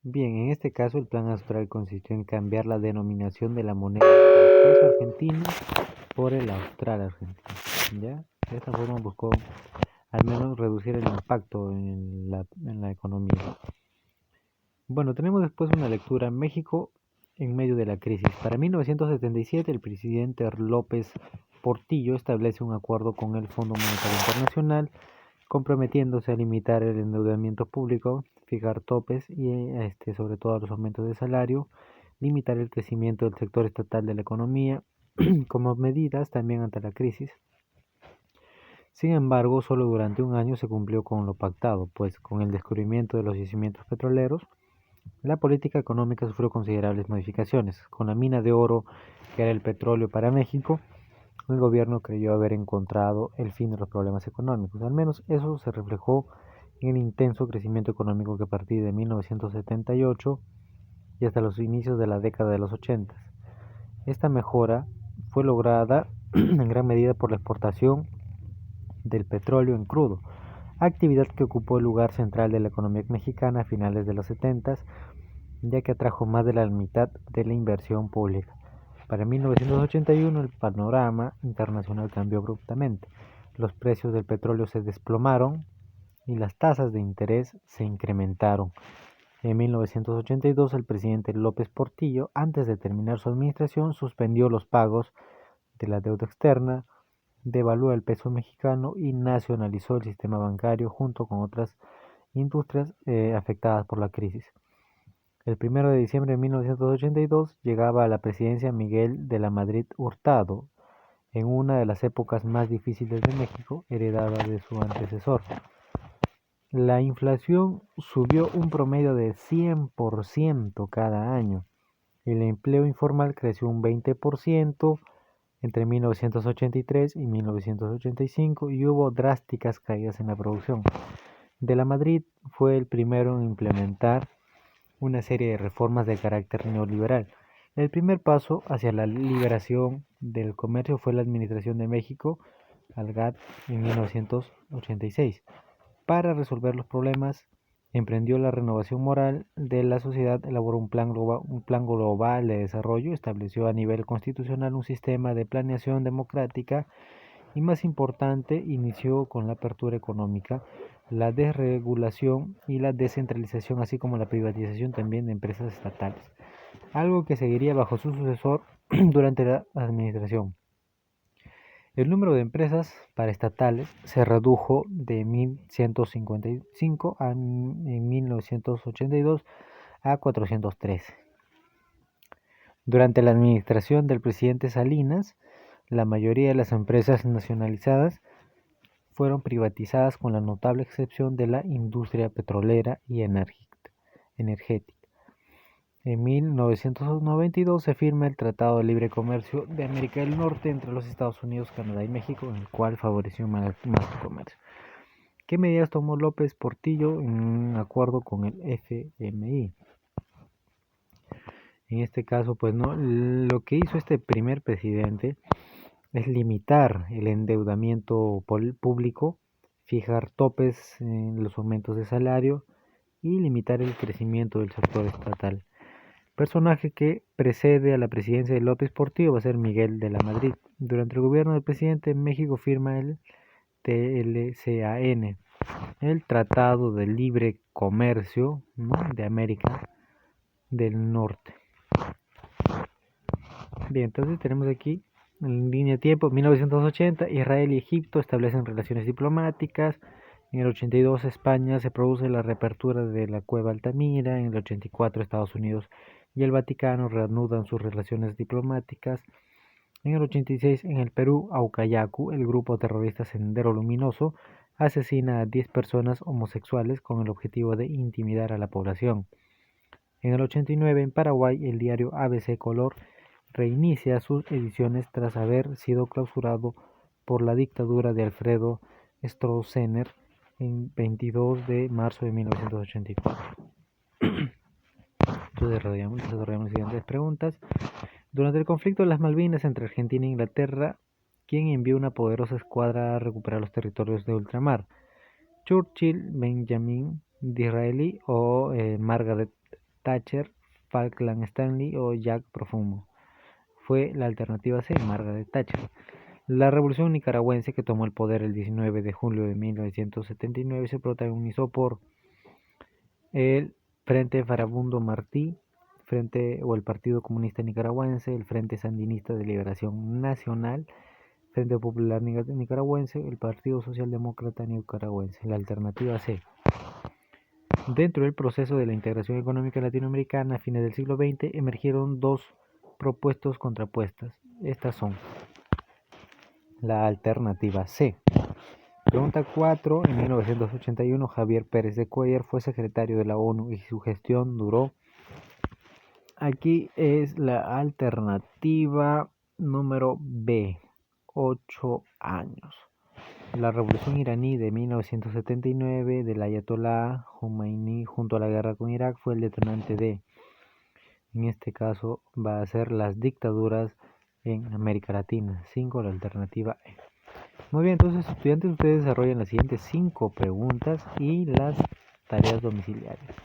Bien, en este caso el plan austral consistió en cambiar la denominación de la moneda del peso argentino por el austral argentino. ¿Ya? De esta forma buscó al menos reducir el impacto en la economía. Bueno, tenemos después una lectura: México en medio de la crisis. Para 1977, el presidente López Portillo establece un acuerdo con el Fondo Monetario Internacional, comprometiéndose a limitar el endeudamiento público, fijar topes y sobre todo a los aumentos de salario, limitar el crecimiento del sector estatal de la economía, como medidas también ante la crisis. Sin embargo, solo durante un año se cumplió con lo pactado, pues con el descubrimiento de los yacimientos petroleros, la política económica sufrió considerables modificaciones. Con la mina de oro, que era el petróleo para México, el gobierno creyó haber encontrado el fin de los problemas económicos. Al menos eso se reflejó en el intenso crecimiento económico que a partir de 1978 y hasta los inicios de la década de los 80. Esta mejora fue lograda en gran medida por la exportación del petróleo en crudo, actividad que ocupó el lugar central de la economía mexicana a finales de los 70, ya que atrajo más de la mitad de la inversión pública. Para 1981 el panorama internacional cambió abruptamente. Los precios del petróleo se desplomaron y las tasas de interés se incrementaron. En 1982 el presidente López Portillo, antes de terminar su administración, suspendió los pagos de la deuda externa, devaluó el peso mexicano y nacionalizó el sistema bancario junto con otras industrias afectadas por la crisis. El 1 de diciembre de 1982 llegaba a la presidencia Miguel de la Madrid Hurtado, en una de las épocas más difíciles de México, heredada de su antecesor. La inflación subió un promedio de 100% cada año. El empleo informal creció un 20% entre 1983 y 1985 y hubo drásticas caídas en la producción. De la Madrid fue el primero en implementar una serie de reformas de carácter neoliberal. El primer paso hacia la liberación del comercio fue la administración de México al GATT en 1986. Para resolver los problemas, emprendió la renovación moral de la sociedad, elaboró un plan global de desarrollo, estableció a nivel constitucional un sistema de planeación democrática y, más importante, inició con la apertura económica, la desregulación y la descentralización, así como la privatización también de empresas estatales, algo que seguiría bajo su sucesor durante la administración. El número de empresas paraestatales se redujo de 1.155 en 1982 a 413. Durante la administración del presidente Salinas, la mayoría de las empresas nacionalizadas fueron privatizadas, con la notable excepción de la industria petrolera y energética. En 1992 se firma el Tratado de Libre Comercio de América del Norte entre los Estados Unidos, Canadá y México, en el cual favoreció más el comercio. ¿Qué medidas tomó López Portillo en acuerdo con el FMI? En este caso, pues no, lo que hizo este primer presidente es limitar el endeudamiento público, fijar topes en los aumentos de salario y limitar el crecimiento del sector estatal. Personaje que precede a la presidencia de López Portillo va a ser Miguel de la Madrid. Durante el gobierno del presidente, México firma el TLCAN, el Tratado de Libre Comercio, ¿no?, de América del Norte. Bien, entonces tenemos aquí en línea de tiempo: 1980, Israel y Egipto establecen relaciones diplomáticas. En el 82, España se produce la reapertura de la Cueva Altamira. En el 84, Estados Unidos y el Vaticano reanudan sus relaciones diplomáticas. En el 86, en el Perú, Aucayacu, el grupo terrorista Sendero Luminoso, asesina a 10 personas homosexuales con el objetivo de intimidar a la población. En el 89, en Paraguay, el diario ABC Color reinicia sus ediciones tras haber sido clausurado por la dictadura de Alfredo Stroessner en 22 de marzo de 1984. Entonces desarrollamos las siguientes preguntas. Durante el conflicto de las Malvinas entre Argentina e Inglaterra, ¿quién envió una poderosa escuadra a recuperar los territorios de ultramar? ¿Churchill, Benjamin Disraeli o Margaret Thatcher, Falkland Stanley o Jack Profumo. Fue la alternativa C, Margaret Thatcher. La revolución nicaragüense que tomó el poder el 19 de julio de 1979 se protagonizó por el Frente Farabundo Martí, el Partido Comunista Nicaragüense, el Frente Sandinista de Liberación Nacional, Frente Popular Nicaragüense, el Partido Socialdemócrata Nicaragüense. La alternativa C. Dentro del proceso de la integración económica latinoamericana a fines del siglo XX emergieron dos propuestas contrapuestas. Estas son la alternativa C. Pregunta 4. En 1981 Javier Pérez de Cuéllar fue secretario de la ONU y su gestión duró. Aquí es la alternativa número B, 8 años. La revolución iraní de 1979 del ayatolá Khomeini junto a la guerra con Irak fue el detonante de, en este caso va a ser las dictaduras en América Latina. 5, la alternativa E. Muy bien, entonces estudiantes, ustedes desarrollan las siguientes 5 preguntas y las tareas domiciliarias.